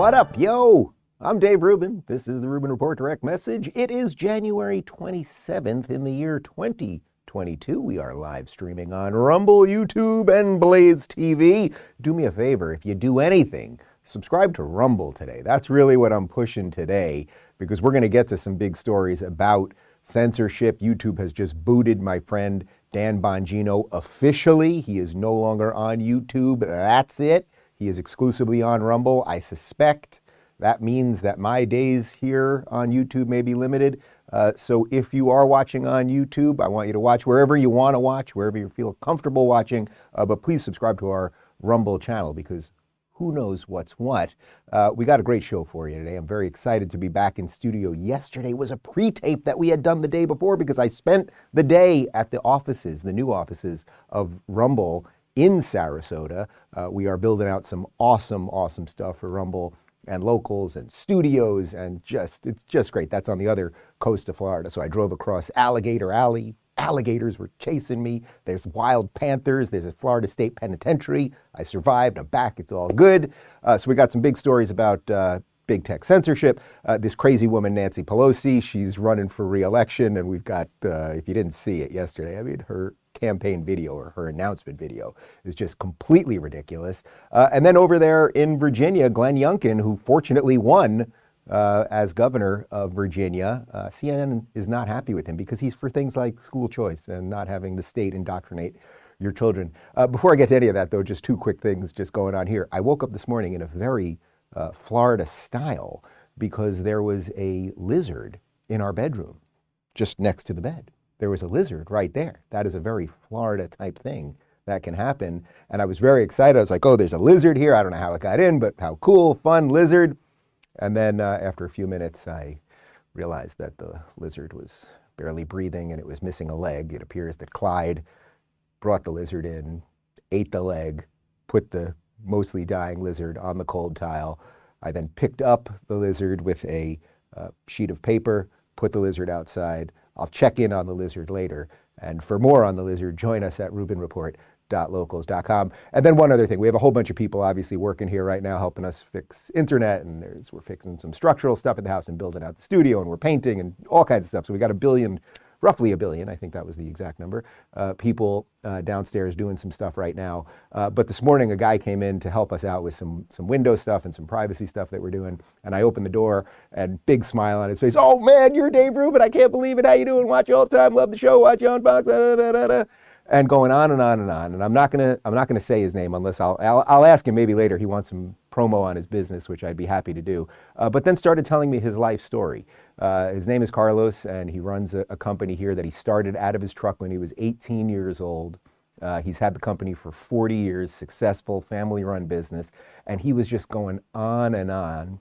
What up, yo? I'm Dave Rubin. This is the Rubin Report Direct Message. It is January 27th in the year 2022. We are live streaming on Rumble, YouTube, and Blaze TV. Do me a favor, if you do anything, subscribe to Rumble today. That's really what I'm pushing today, because we're going to get to some big stories about censorship. YouTube has just booted my friend Dan Bongino officially. He is no longer on YouTube. That's it. He is exclusively on Rumble. I suspect that means that my days here on YouTube may be limited. So if you are watching on YouTube, I want you to watch wherever you want to watch, wherever you feel comfortable watching. But please subscribe to our Rumble channel, because who knows what's what. We got a great show for you today. I'm very excited to be back in studio. Yesterday was a pre-tape that we had done the day before, because I spent the day at the offices, the new offices of Rumble in Sarasota. We are building out some awesome stuff for Rumble and locals and studios, and it's just great. That's on the other coast of Florida. So I drove across Alligator Alley. Alligators were chasing me. There's wild panthers. There's a Florida State Penitentiary. I survived. I'm back. It's all good. So we got some big stories about big tech censorship. This crazy woman, Nancy Pelosi, she's running for reelection, and we've got, if you didn't see it yesterday, I mean, her campaign video or her announcement video is just completely ridiculous. And then over there in Virginia, Glenn Youngkin, who fortunately won as governor of Virginia, CNN is not happy with him because he's for things like school choice and not having the state indoctrinate your children. Before I get to any of that, though, just two quick things just going on here. I woke up this morning in a very Florida style, because there was a lizard in our bedroom just next to the bed. There was a lizard right there. That is a very Florida type thing that can happen. And I was very excited. I was like, oh, there's a lizard here. I don't know how it got in, but how cool, fun lizard. And then after a few minutes, I realized that the lizard was barely breathing and it was missing a leg. It appears that Clyde brought the lizard in, ate the leg, put the mostly dying lizard on the cold tile. I then picked up the lizard with a sheet of paper, put the lizard outside. I'll check in on the lizard later. And for more on the lizard, join us at rubinreport.locals.com. And then one other thing, we have a whole bunch of people obviously working here right now helping us fix internet, and we're fixing some structural stuff at the house and building out the studio, and we're painting and all kinds of stuff. So we got roughly a billion, I think that was the exact number, people downstairs doing some stuff right now. But this morning a guy came in to help us out with some window stuff and some privacy stuff that we're doing. And I opened the door and big smile on his face. Oh man, you're Dave Rubin. I can't believe it. How you doing? Watch you all the time. Love the show. Watch you on Fox. And going on and on and on. And I'm not gonna say his name unless I'll ask him maybe later. He wants some promo on his business, which I'd be happy to do. But then started telling me his life story. His name is Carlos, and he runs a company here that he started out of his truck when he was 18 years old. He's had the company for 40 years, successful family-run business, and he was just going on and on.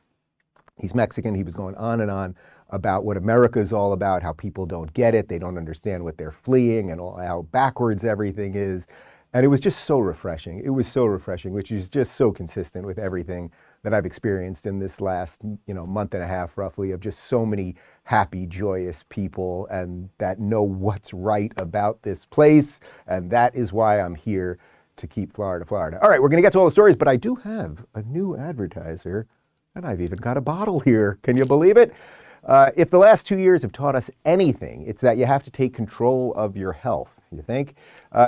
He's Mexican. He was going on and on about what America is all about, how people don't get it, they don't understand what they're fleeing, and how backwards everything is. And it was just so refreshing. It was so refreshing, which is just so consistent with everything that I've experienced in this last, month and a half roughly, of just so many happy, joyous people and that know what's right about this place. And that is why I'm here to keep Florida, Florida. All right, we're gonna get to all the stories, but I do have a new advertiser, and I've even got a bottle here. Can you believe it? If the last 2 years have taught us anything, it's that you have to take control of your health. You think?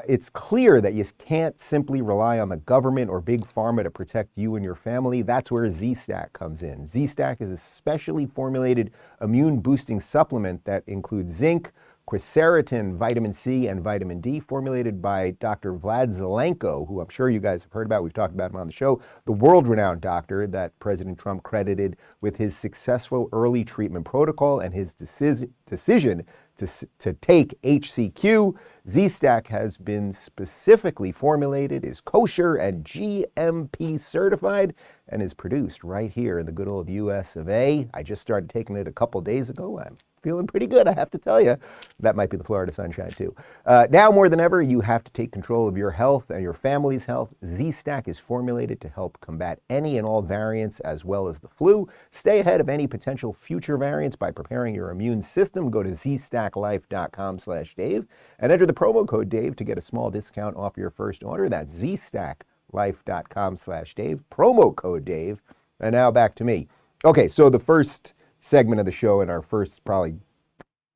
It's clear that you can't simply rely on the government or big pharma to protect you and your family. That's where Z-Stack comes in. Z-Stack is a specially formulated immune-boosting supplement that includes zinc, quercetin, vitamin C, and vitamin D, formulated by Dr. Vlad Zelenko, who I'm sure you guys have heard about. We've talked about him on the show, the world-renowned doctor that President Trump credited with his successful early treatment protocol and his decision to take HCQ. Z-Stack has been specifically formulated, is kosher and GMP certified, and is produced right here in the good old US of A. I just started taking it a couple days ago. I'm feeling pretty good, I have to tell you. That might be the Florida sunshine too. Now more than ever, you have to take control of your health and your family's health. Z-Stack is formulated to help combat any and all variants as well as the flu. Stay ahead of any potential future variants by preparing your immune system. Go to zstacklife.com/Dave and enter the promo code Dave to get a small discount off your first order. That's zstacklife.com/Dave, promo code Dave And now back to me. Okay, so the first segment of the show in our first probably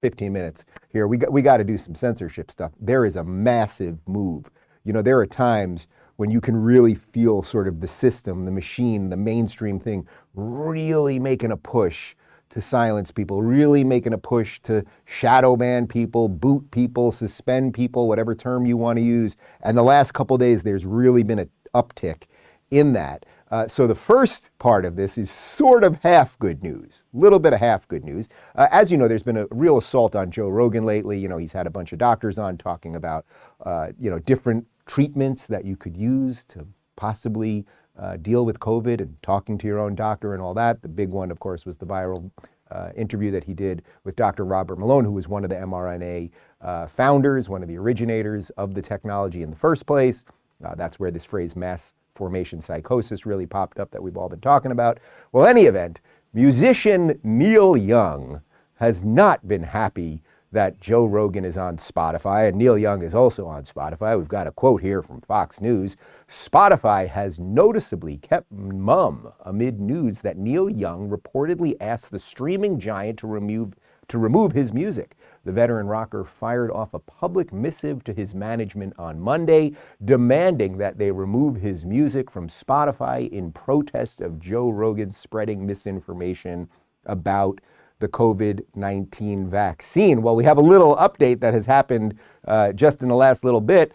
15 minutes here, we got to do some censorship stuff. There is a massive move. You know, there are times when you can really feel sort of the system, the machine, the mainstream thing really making a push to silence people, really making a push to shadow ban people, boot people, suspend people, whatever term you want to use. And the last couple of days, there's really been an uptick in that. So the first part of this is sort of half good news, a little bit of half good news. As you know, there's been a real assault on Joe Rogan lately. You know, he's had a bunch of doctors on talking about, different treatments that you could use to possibly deal with COVID and talking to your own doctor and all that. The big one, of course, was the viral interview that he did with Dr. Robert Malone, who was one of the mRNA founders, one of the originators of the technology in the first place. That's where this phrase mass formation psychosis really popped up that we've all been talking about. Well, any event, musician Neil Young has not been happy that Joe Rogan is on Spotify, and Neil Young is also on Spotify. We've got a quote here from Fox News. Spotify has noticeably kept mum amid news that Neil Young reportedly asked the streaming giant to remove his music. The veteran rocker fired off a public missive to his management on Monday, demanding that they remove his music from Spotify in protest of Joe Rogan spreading misinformation about the COVID-19 vaccine. Well, we have a little update that has happened just in the last little bit.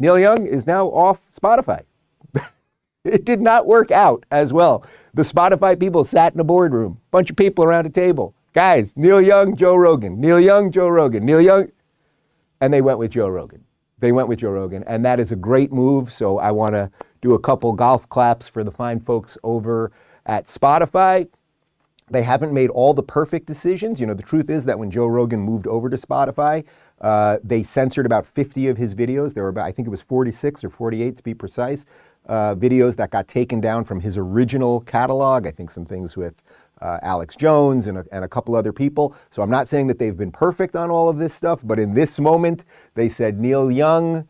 Neil Young is now off Spotify. It did not work out as well. The Spotify people sat in a boardroom, bunch of people around a table. Guys, Neil Young, Joe Rogan, Neil Young, Joe Rogan, Neil Young. And they went with Joe Rogan. They went with Joe Rogan, and that is a great move. So I want to do a couple golf claps for the fine folks over at Spotify. They haven't made all the perfect decisions. You know, the truth is that when Joe Rogan moved over to Spotify, they censored about 50 of his videos. There were about, I think it was 46 or 48 to be precise, videos that got taken down from his original catalog. I think some things with Alex Jones and a couple other people. So I'm not saying that they've been perfect on all of this stuff, but in this moment, they said, Neil Young,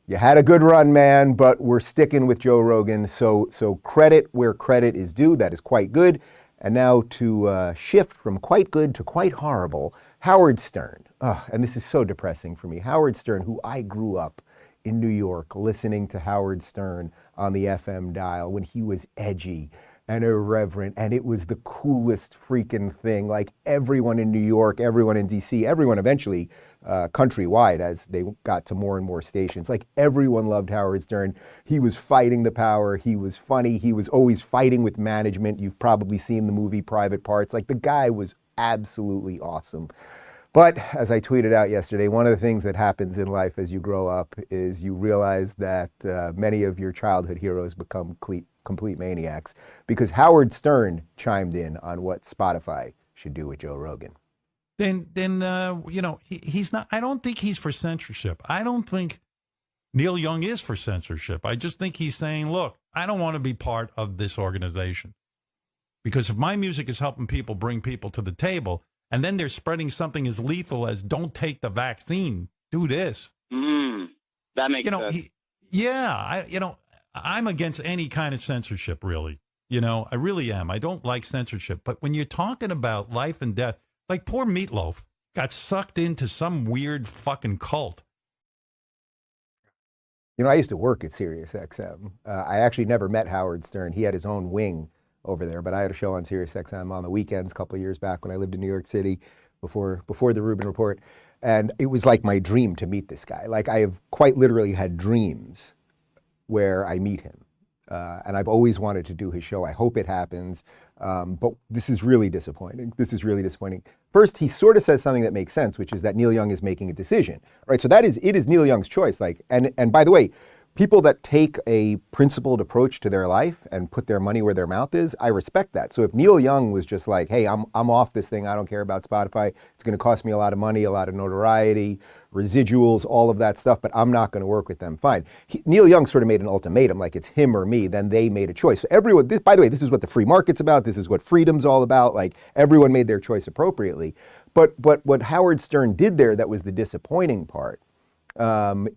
you had a good run, man, but we're sticking with Joe Rogan. So credit where credit is due. That is quite good. And now to shift from quite good to quite horrible, Howard Stern. And this is so depressing for me. Howard Stern, who I grew up in New York listening to Howard Stern on the FM dial when he was edgy and irreverent, and it was the coolest freaking thing. Like everyone in New York, everyone in DC, everyone eventually countrywide as they got to more and more stations. Like everyone loved Howard Stern. He was fighting the power. He was funny. He was always fighting with management. You've probably seen the movie Private Parts. Like the guy was absolutely awesome. But as I tweeted out yesterday, one of the things that happens in life as you grow up is you realize that many of your childhood heroes become complete maniacs, because Howard Stern chimed in on what Spotify should do with Joe Rogan. Then he's not. I don't think he's for censorship. I don't think Neil Young is for censorship. I just think he's saying, look, I don't want to be part of this organization, because if my music is helping people bring people to the table, and then they're spreading something as lethal as don't take the vaccine, do this. That makes sense. I'm against any kind of censorship, really. I really am. I don't like censorship. But when you're talking about life and death, like poor Meatloaf got sucked into some weird fucking cult. I used to work at Sirius XM. I actually never met Howard Stern. He had his own wing over there, but I had a show on Sirius XM on the weekends a couple of years back when I lived in New York City before the Rubin Report. And it was like my dream to meet this guy. Like I have quite literally had dreams where I meet him. And I've always wanted to do his show. I hope it happens. But this is really disappointing. First, he sort of says something that makes sense, which is that Neil Young is making a decision, right? So it is Neil Young's choice. And by the way, people that take a principled approach to their life and put their money where their mouth is, I respect that. So if Neil Young was just like, hey, I'm off this thing, I don't care about Spotify, it's going to cost me a lot of money, a lot of notoriety, residuals, all of that stuff, but I'm not going to work with them, fine. Neil Young sort of made an ultimatum, like it's him or me, then they made a choice. So everyone, by the way, this is what the free market's about, this is what freedom's all about, like everyone made their choice appropriately. But what Howard Stern did there that was the disappointing part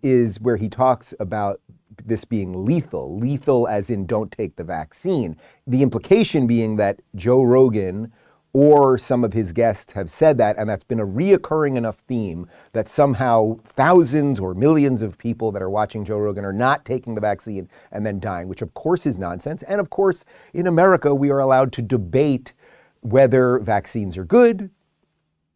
is where he talks about this being lethal. Lethal as in don't take the vaccine. The implication being that Joe Rogan or some of his guests have said that, and that's been a reoccurring enough theme that somehow thousands or millions of people that are watching Joe Rogan are not taking the vaccine and then dying, which of course is nonsense. And of course, in America, we are allowed to debate whether vaccines are good,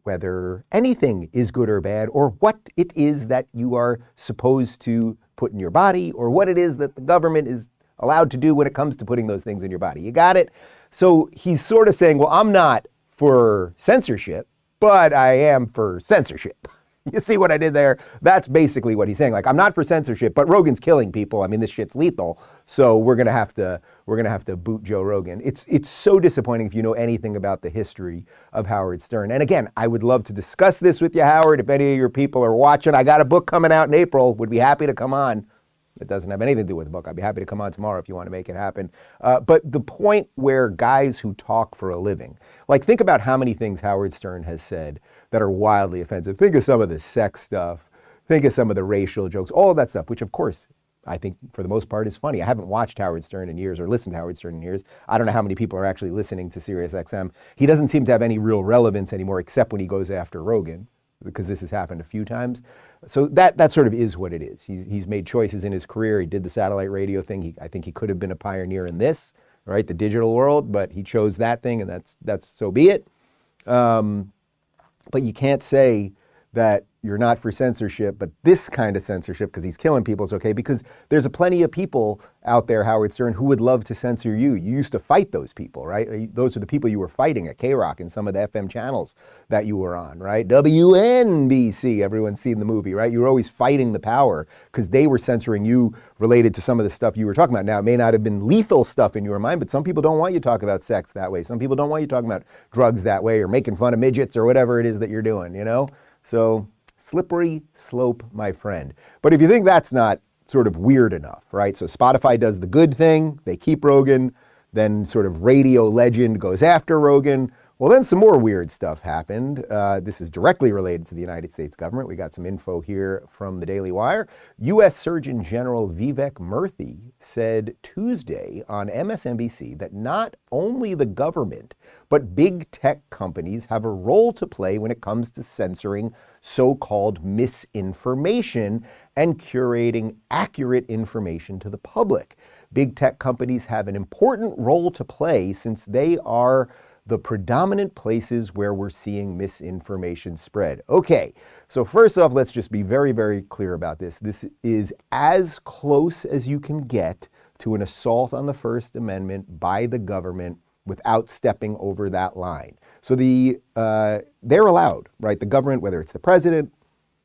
whether anything is good or bad, or what it is that you are supposed to put in your body, or what it is that the government is allowed to do when it comes to putting those things in your body. You got it? So he's sort of saying, well, I'm not for censorship, but I am for censorship. You see what I did there? That's basically what he's saying. Like, I'm not for censorship, but Rogan's killing people. I mean, this shit's lethal. So we're gonna have to boot Joe Rogan. It's so disappointing if you know anything about the history of Howard Stern. And again, I would love to discuss this with you, Howard. If any of your people are watching, I got a book coming out in April. Would be happy to come on. It doesn't have anything to do with the book. I'd be happy to come on tomorrow if you want to make it happen. But the point where guys who talk for a living, like think about how many things Howard Stern has said that are wildly offensive. Think of some of the sex stuff. Think of some of the racial jokes, all of that stuff, which of course, I think for the most part is funny. I haven't watched Howard Stern in years or listened to Howard Stern in years. I don't know how many people are actually listening to SiriusXM. He doesn't seem to have any real relevance anymore except when he goes after Rogan, because this has happened a few times. So that sort of is what it is. He's made choices in his career. He did the satellite radio thing. I think he could have been a pioneer in this, right, the digital world, but he chose that thing, and that's so be it. But you can't say that you're not for censorship, but this kind of censorship, because he's killing people, is okay, because there's a plenty of people out there, Howard Stern, who would love to censor you. You used to fight those people, right? Those are the people you were fighting at K-Rock and some of the FM channels that you were on, right? WNBC, everyone's seen the movie, right? You were always fighting the power because they were censoring you related to some of the stuff you were talking about. Now, it may not have been lethal stuff in your mind, but some people don't want you to talk about sex that way. Some people don't want you talking about drugs that way or making fun of midgets or whatever it is that you're doing, you know? So slippery slope, my friend. But if you think that's not sort of weird enough, right? So Spotify does the good thing. They keep Rogan. Then sort of radio legend goes after Rogan. Well, then some more weird stuff happened. This is directly related to the United States government. We got some info here from the Daily Wire. U.S. Surgeon General Vivek Murthy said Tuesday on MSNBC that not only the government, but big tech companies have a role to play when it comes to censoring so-called misinformation and curating accurate information to the public. Big tech companies have an important role to play since they are the predominant places where we're seeing misinformation spread. Okay, so first off, let's just be very, very clear about this. This is as close as you can get to an assault on the First Amendment by the government without stepping over that line. So they're allowed, right? The government, whether it's the president,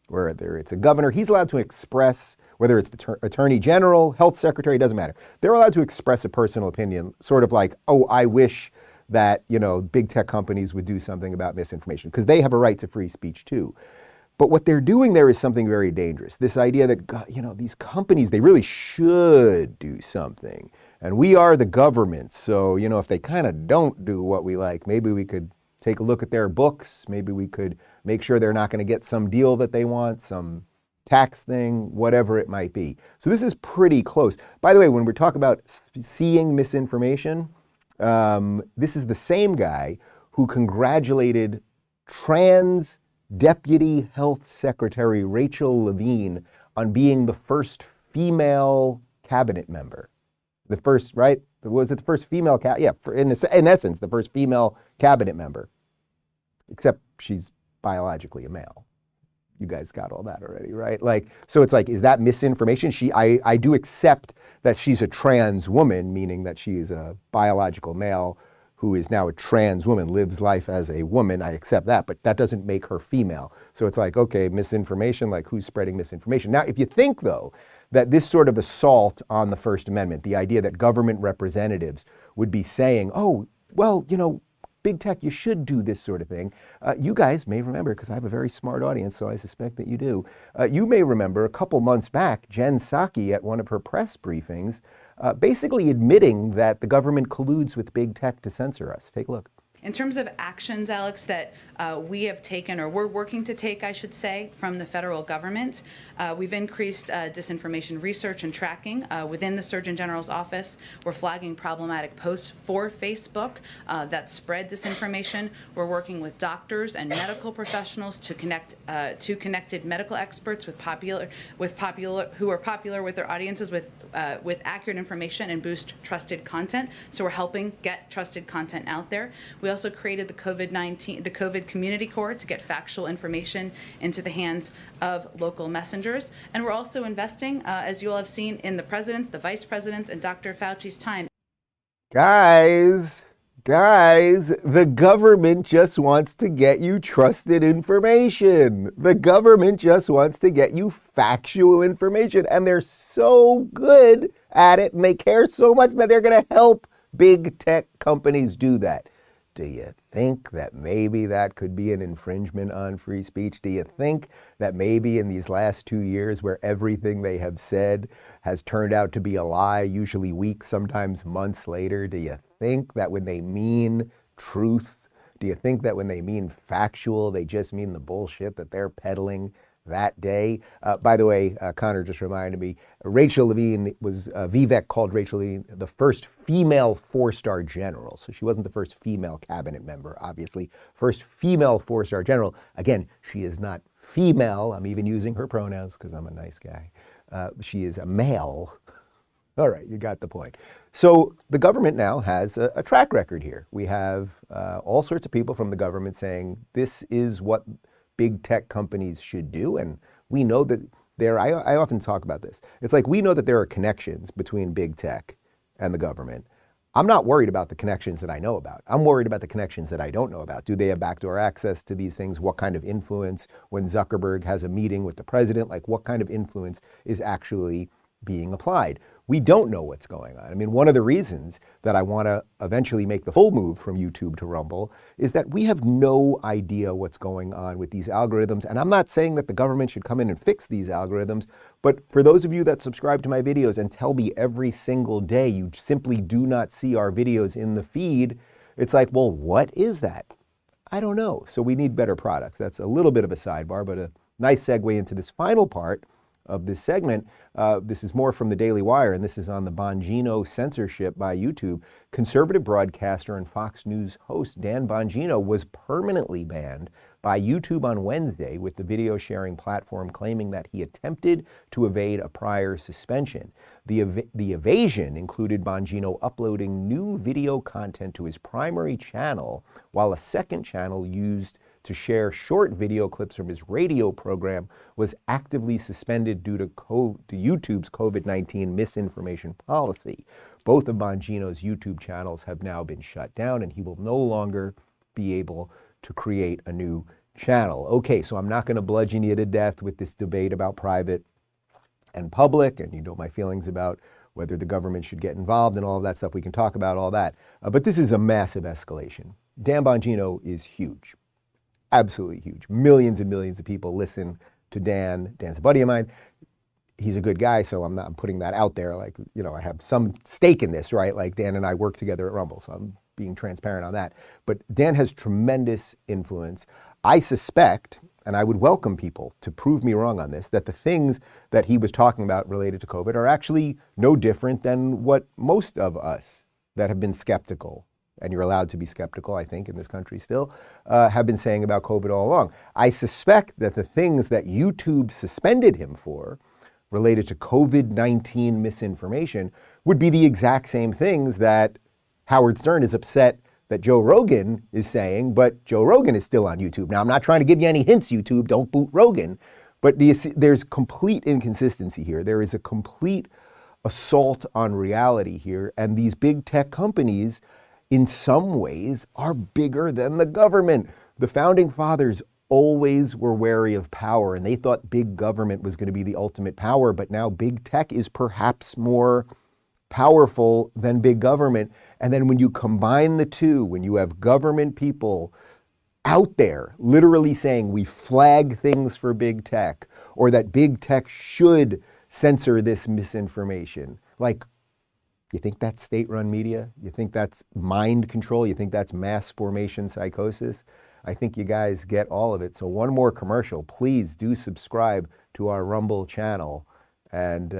whether it's a governor, he's allowed to express, whether it's the attorney general, health secretary, it doesn't matter. They're allowed to express a personal opinion, sort of like, oh, I wish that, you know, big tech companies would do something about misinformation, because they have a right to free speech too. But what they're doing there is something very dangerous. This idea that, you know, these companies, they really should do something. And we are the government. So, you know, if they kind of don't do what we like, maybe we could take a look at their books. Maybe we could make sure they're not going to get some deal that they want, some tax thing, whatever it might be. So this is pretty close. By the way, when we're talking about seeing misinformation, this is the same guy who congratulated trans Deputy Health Secretary Rachel Levine on being the first female cabinet member. The first, right? Was it the first female in essence, the first female cabinet member. Except she's biologically a male. You guys got all that already, right? Like, so it's like, is that misinformation? I do accept that she's a trans woman, meaning that she is a biological male who is now a trans woman, lives life as a woman. I accept that, but that doesn't make her female. So it's like, okay, misinformation, like who's spreading misinformation? Now, if you think though, that this sort of assault on the First Amendment, the idea that government representatives would be saying, oh, well, you know, big tech, you should do this sort of thing. You guys may remember, because I have a very smart audience, so I suspect that you do. You may remember a couple months back, Jen Psaki at one of her press briefings, basically admitting that the government colludes with big tech to censor us. Take a look. In terms of actions, Alex, that we have taken, or we're working to take, I should say, from the federal government, we've increased disinformation research and tracking within the Surgeon General's office. We're flagging problematic posts for Facebook that spread disinformation. We're working with doctors and medical professionals to connect to connected medical experts with popular who are popular with their audiences with accurate information and boost trusted content. So we're helping get trusted content out there. We also created the COVID Community Corps to get factual information into the hands of local messengers. And we're also investing, as you all have seen, in the president's, the vice president's, and Dr. Fauci's time. Guys, the government just wants to get you trusted information. The government just wants to get you factual information, and they're so good at it, and they care so much that they're going to help big tech companies do that. Do you think that maybe that could be an infringement on free speech? Do you think that maybe in these last 2 years, where everything they have said has turned out to be a lie, usually weeks, sometimes months later, do you think that when they mean truth, do you think that when they mean factual, they just mean the bullshit that they're peddling that day? By the way, Connor just reminded me, Rachel Levine Vivek called Rachel Levine the first female 4-star general. So she wasn't the first female cabinet member, obviously. First female 4-star general. Again, she is not female. I'm even using her pronouns because I'm a nice guy. She is a male. All right, you got the point. So the government now has a track record here. We have all sorts of people from the government saying this is what big tech companies should do. And we know that I often talk about this. It's like we know that there are connections between big tech and the government. I'm not worried about the connections that I know about. I'm worried about the connections that I don't know about. Do they have backdoor access to these things? What kind of influence when Zuckerberg has a meeting with the president? Like what kind of influence is actually being applied? We don't know what's going on. I mean, one of the reasons that I want to eventually make the full move from YouTube to Rumble is that we have no idea what's going on with these algorithms. And I'm not saying that the government should come in and fix these algorithms, but for those of you that subscribe to my videos and tell me every single day you simply do not see our videos in the feed, it's like, well, what is that? I don't know. So we need better products. That's a little bit of a sidebar, but a nice segue into this final part of this segment. This is more from the Daily Wire, and this is on the Bongino censorship by YouTube. Conservative broadcaster and Fox News host Dan Bongino was permanently banned by YouTube on Wednesday, with the video sharing platform claiming that he attempted to evade a prior suspension. The evasion included Bongino uploading new video content to his primary channel, while a second channel used to share short video clips from his radio program was actively suspended due to YouTube's COVID-19 misinformation policy. Both of Bongino's YouTube channels have now been shut down, and he will no longer be able to create a new channel. Okay, so I'm not going to bludgeon you to death with this debate about private and public, and you know my feelings about whether the government should get involved and all of that stuff. We can talk about all that. But this is a massive escalation. Dan Bongino is huge. Absolutely huge. Millions and millions of people listen to Dan. Dan's a buddy of mine. He's a good guy, so I'm putting that out there. Like, you know, I have some stake in this, right? Like Dan and I work together at Rumble, so I'm being transparent on that. But Dan has tremendous influence. I suspect, and I would welcome people to prove me wrong on this, that the things that he was talking about related to COVID are actually no different than what most of us that have been skeptical, and you're allowed to be skeptical, I think, in this country still, have been saying about COVID all along. I suspect that the things that YouTube suspended him for related to COVID-19 misinformation would be the exact same things that Howard Stern is upset that Joe Rogan is saying, but Joe Rogan is still on YouTube. Now, I'm not trying to give you any hints, YouTube, don't boot Rogan, but there's complete inconsistency here. There is a complete assault on reality here, and these big tech companies in some ways are bigger than the government. The founding fathers always were wary of power, and they thought big government was going to be the ultimate power, but now big tech is perhaps more powerful than big government. And then when you combine the two, when you have government people out there literally saying we flag things for big tech, or that big tech should censor this misinformation, like, You think that's state-run media? You think that's mind control? You think that's mass formation psychosis? I think you guys get all of it. So one more commercial. Please do subscribe to our Rumble channel, and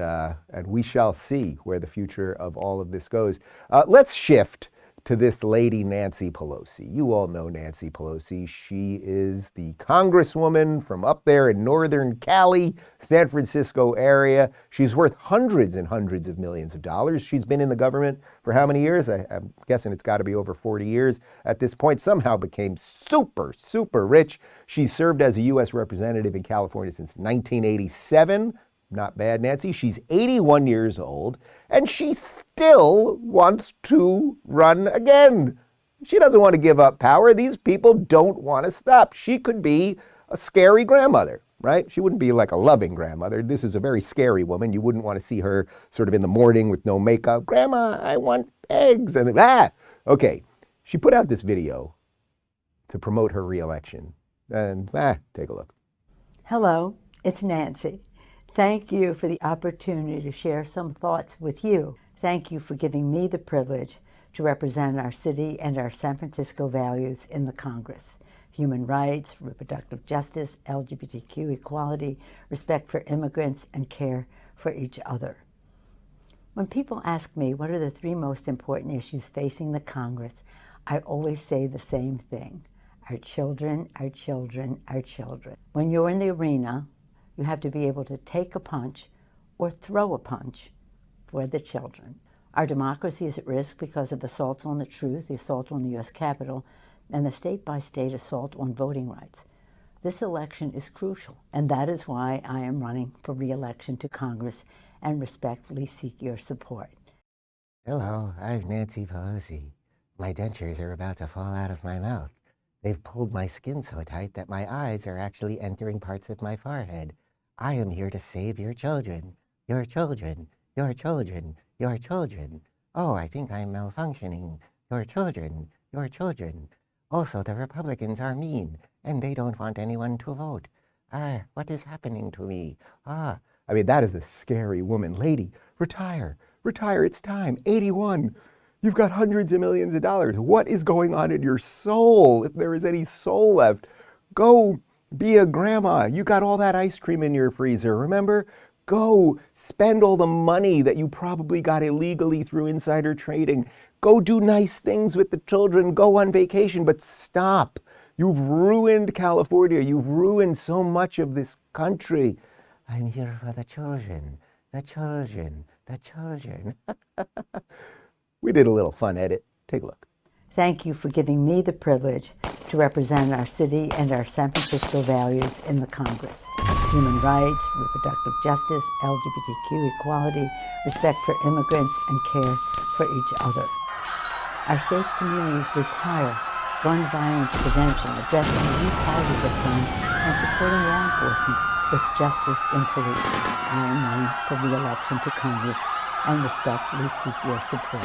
we shall see where the future of all of this goes. Let's shift to this lady, Nancy Pelosi. You all know Nancy Pelosi. She is the congresswoman from up there in northern Cali, San Francisco area. She's worth hundreds and hundreds of millions of dollars. She's been in the government for how many years? I'm guessing it's got to be over 40 years at this point. Somehow became super, super rich. She served as a U.S. representative in California since 1987. Not bad, Nancy. She's 81 years old, and she still wants to run again. She doesn't want to give up power. These people don't want to stop. She could be a scary grandmother, right? She wouldn't be like a loving grandmother. This is a very scary woman. You wouldn't want to see her sort of in the morning with no makeup. Grandma, I want eggs. And okay. She put out this video to promote her reelection. And take a look. Hello, it's Nancy. Thank you for the opportunity to share some thoughts with you. Thank you for giving me the privilege to represent our city and our San Francisco values in the Congress. Human rights, reproductive justice, LGBTQ equality, respect for immigrants, and care for each other. When people ask me what are the 3 most important issues facing the Congress, I always say the same thing. Our children, our children, our children. When you're in the arena, you have to be able to take a punch or throw a punch for the children. Our democracy is at risk because of assaults on the truth, the assault on the U.S. Capitol, and the state-by-state assault on voting rights. This election is crucial, and that is why I am running for re-election to Congress and respectfully seek your support. Hello, I'm Nancy Pelosi. My dentures are about to fall out of my mouth. They've pulled my skin so tight that my eyes are actually entering parts of my forehead. I am here to save your children, your children, your children, your children. Oh, I think I'm malfunctioning. Your children, your children. Also, the Republicans are mean, and they don't want anyone to vote. What is happening to me? I mean, that is a scary woman. Lady, retire. Retire, it's time. 81. You've got hundreds of millions of dollars. What is going on in your soul? If there is any soul left, go be a grandma. You got all that ice cream in your freezer, remember? Go spend all the money that you probably got illegally through insider trading. Go do nice things with the children. Go on vacation, but stop. You've ruined California. You've ruined so much of this country. I'm here for the children, the children, the children. We did a little fun edit. Take a look. Thank you for giving me the privilege to represent our city and our San Francisco values in the Congress. Human rights, reproductive justice, LGBTQ equality, respect for immigrants, and care for each other. Our safe communities require gun violence prevention, addressing the root causes of crime, and supporting law enforcement with justice in policing. I am running for re-election to Congress and respectfully seek your support.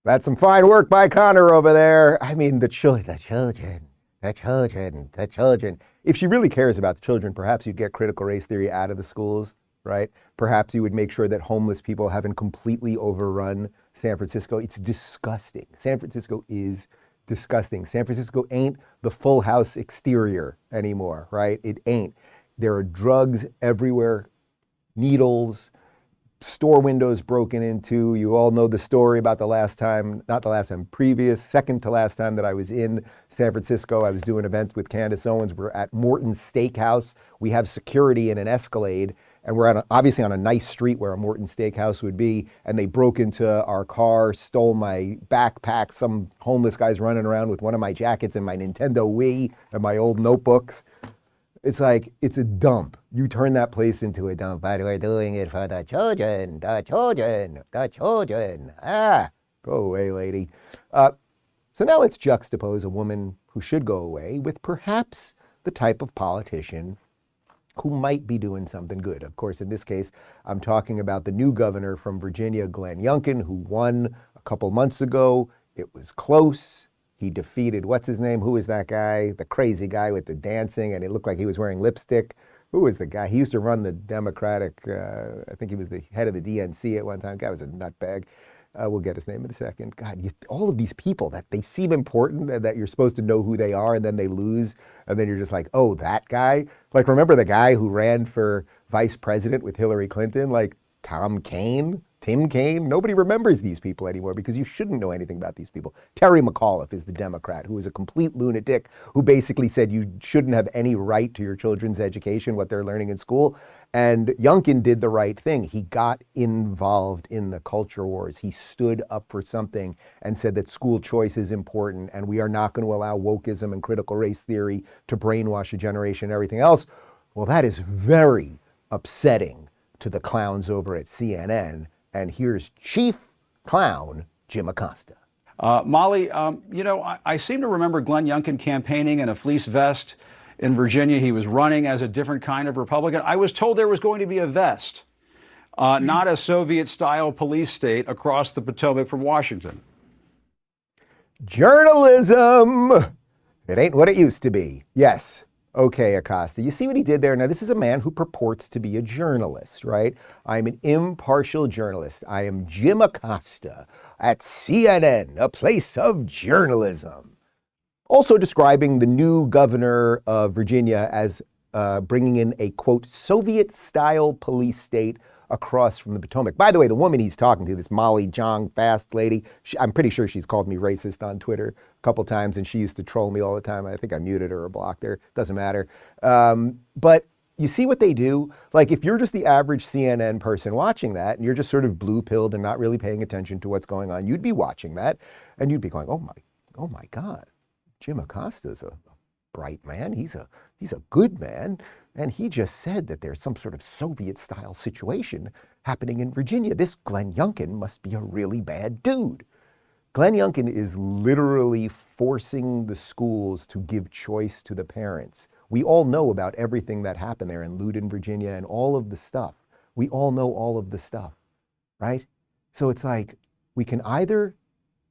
That's some fine work by Connor over there. I mean, the children, the children, the children, the children. If she really cares about the children, perhaps you'd get critical race theory out of the schools, right? Perhaps you would make sure that homeless people haven't completely overrun San Francisco. It's disgusting. San Francisco is disgusting. San Francisco ain't the Full House exterior anymore, right? It ain't. There are drugs everywhere, needles, store windows broken into. You all know the story about the last time, not the last time, previous, second to last time that I was in San Francisco. I was doing events with Candace Owens. We're at Morton's Steakhouse. We have security in an Escalade, and we're obviously on a nice street where a Morton's Steakhouse would be, and they broke into our car, stole my backpack. Some homeless guy's running around with one of my jackets and my Nintendo Wii and my old notebooks. It's like, it's a dump. You turn that place into a dump. But we're doing it for the children, the children, the children. Go away, lady. So now let's juxtapose a woman who should go away with perhaps the type of politician who might be doing something good. Of course, in this case, I'm talking about the new governor from Virginia, Glenn Youngkin, who won a couple months ago. It was close. He defeated, what's his name? Who is that guy? The crazy guy with the dancing, and it looked like he was wearing lipstick. who was the guy? He used to run the Democratic, I think he was the head of the DNC at one time. Guy was a nutbag. We'll get his name in a second. God, all of these people that they seem important and that you're supposed to know who they are, and then they lose, and then you're just like, oh, that guy? Like, remember the guy who ran for vice president with Hillary Clinton? Like Tim Kaine? Nobody remembers these people anymore because you shouldn't know anything about these people. Terry McAuliffe is the Democrat who is a complete lunatic who basically said you shouldn't have any right to your children's education, what they're learning in school. And Youngkin did the right thing. He got involved in the culture wars. He stood up for something and said that school choice is important and we are not going to allow wokeism and critical race theory to brainwash a generation and everything else. Well, that is very upsetting to the clowns over at CNN. And here's Chief Clown Jim Acosta. Molly, I seem to remember Glenn Youngkin campaigning in a fleece vest in Virginia. He was running as a different kind of Republican. I was told there was going to be a vest, not a Soviet-style police state across the Potomac from Washington. Journalism! It ain't what it used to be. Yes. Okay, Acosta, you see what he did there? Now, this is a man who purports to be a journalist, right? I'm an impartial journalist. I am Jim Acosta at CNN, a place of journalism. Also describing the new governor of Virginia as bringing in a, quote, Soviet-style police state across from the Potomac. By the way, the woman he's talking to, this Molly Jong Fast lady, I'm pretty sure she's called me racist on Twitter a couple times, and she used to troll me all the time. I think I muted her or blocked her. Doesn't matter. But you see what they do? Like, if you're just the average CNN person watching that, and you're just sort of blue-pilled and not really paying attention to what's going on, you'd be watching that, and you'd be going, oh my God, Jim Acosta's a bright man. He's a good man. And he just said that there's some sort of Soviet-style situation happening in Virginia. This Glenn Youngkin must be a really bad dude. Glenn Youngkin is literally forcing the schools to give choice to the parents. We all know about everything that happened there in Loudoun, Virginia, and all of the stuff. We all know all of the stuff, right? So it's like we can either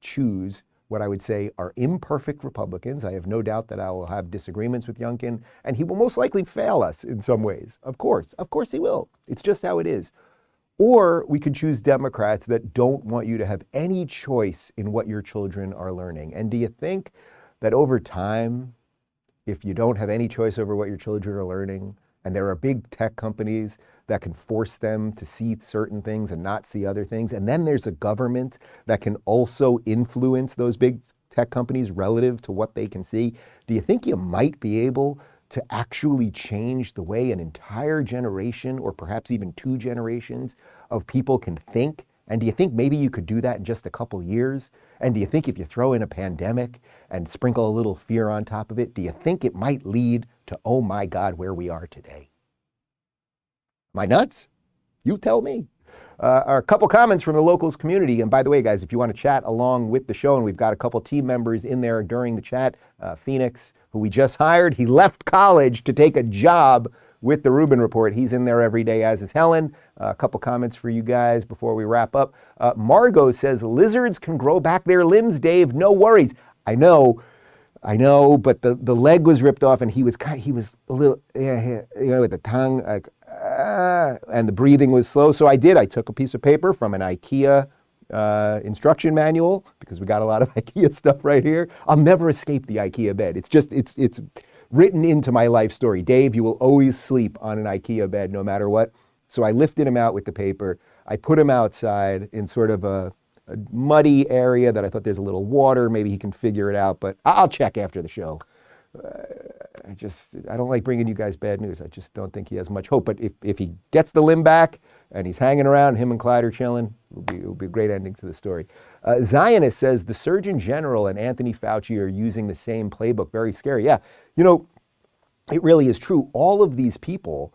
choose what I would say are imperfect Republicans. I have no doubt that I will have disagreements with Youngkin, and he will most likely fail us in some ways. Of course he will. It's just how it is. Or we could choose Democrats that don't want you to have any choice in what your children are learning. And do you think that over time, if you don't have any choice over what your children are learning, and there are big tech companies that can force them to see certain things and not see other things, and then there's a government that can also influence those big tech companies relative to what they can see, do you think you might be able to actually change the way an entire generation, or perhaps even 2 generations of people can think? And do you think maybe you could do that in just a couple years? And do you think if you throw in a pandemic and sprinkle a little fear on top of it, do you think it might lead to, oh my God, where we are today? Am I nuts? You tell me. A couple comments from the locals community. And by the way, guys, if you want to chat along with the show, and we've got a couple team members in there during the chat, Phoenix, who we just hired, he left college to take a job with the Rubin Report. He's in there every day, as is Helen. A couple comments for you guys before we wrap up. Margot says, lizards can grow back their limbs, Dave. No worries. I know, but the leg was ripped off, and he was a little, with the tongue, like, and the breathing was slow. So I took a piece of paper from an IKEA instruction manual, because we got a lot of IKEA stuff right here. I'll never escape the IKEA bed. It's written into my life story. Dave, you will always sleep on an IKEA bed no matter what. So I lifted him out with the paper. I put him outside in sort of a muddy area that I thought there's a little water. Maybe he can figure it out, but I'll check after the show. I don't like bringing you guys bad news. I just don't think he has much hope. But if he gets the limb back and he's hanging around, him and Clyde are chilling, it'll be a great ending to the story. Zionist says the Surgeon General and Anthony Fauci are using the same playbook. Very scary. Yeah, it really is true. All of these people,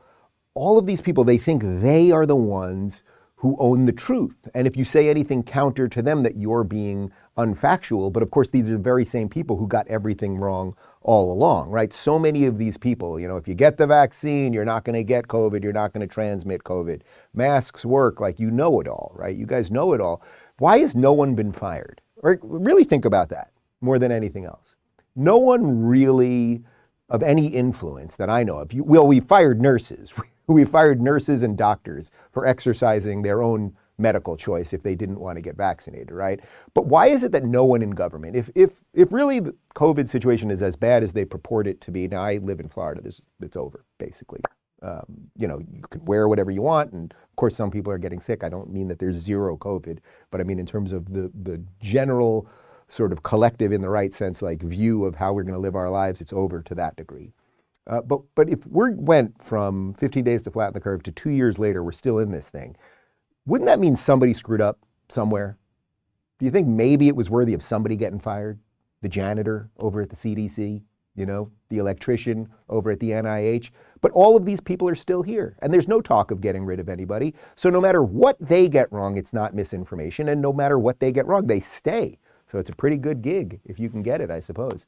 they think they are the ones who own the truth. And if you say anything counter to them, that you're being unfactual. But of course, these are the very same people who got everything wrong all along, right? So many of these people, if you get the vaccine, you're not going to get COVID, you're not going to transmit COVID. Masks work, like you know it all, right? You guys know it all. Why has no one been fired? Or really think about that more than anything else. No one really of any influence that I know of. Well, we fired nurses. We fired nurses and doctors for exercising their own medical choice if they didn't want to get vaccinated, right? But why is it that no one in government, if really the COVID situation is as bad as they purport it to be, now I live in Florida, it's over, basically. You know, you can wear whatever you want, and of course some people are getting sick. I don't mean that there's zero COVID, but I mean in terms of the general sort of collective, in the right sense, like view of how we're going to live our lives, it's over to that degree. But if we went from 15 days to flatten the curve to 2 years later, we're still in this thing, wouldn't that mean somebody screwed up somewhere? Do you think maybe it was worthy of somebody getting fired? The janitor over at the CDC, you know, the electrician over at the NIH. But all of these people are still here, and there's no talk of getting rid of anybody. So no matter what they get wrong, it's not misinformation, and no matter what they get wrong, they stay. So it's a pretty good gig if you can get it, I suppose.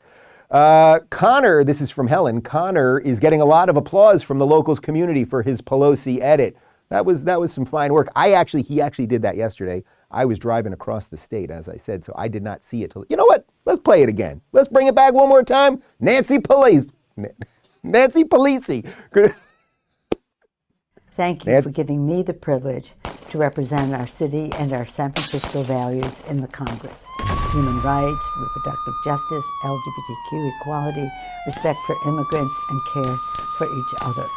Connor, this is from Helen. Connor is getting a lot of applause from the locals community for his Pelosi edit. That was some fine work. He actually did that yesterday. I was driving across the state, as I said, so I did not see it till, you know what? Let's play it again. Let's bring it back one more time. Nancy Pelosi. Nancy Pelosi. Thank you for giving me the privilege to represent our city and our San Francisco values in the Congress. Human rights, reproductive justice, LGBTQ equality, respect for immigrants, and care for each other.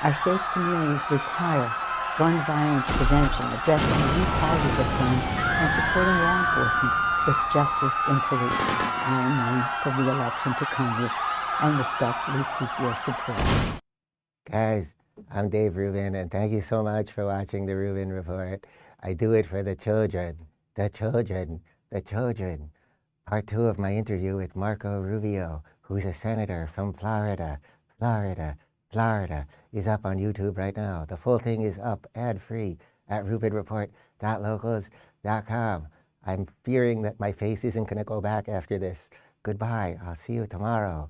Our safe communities require gun violence prevention, addressing the root causes of crime, and supporting law enforcement with justice in policing. I am running for re-election to Congress and respectfully seek your support. Guys, I'm Dave Rubin, and thank you so much for watching the Rubin Report. I do it for the children, the children, the children. Part 2 of my interview with Marco Rubio, who's a senator from Florida, is up on YouTube right now. The full thing is up ad-free at rubinreport.locals.com. I'm fearing that my face isn't going to go back after this. Goodbye. I'll see you tomorrow.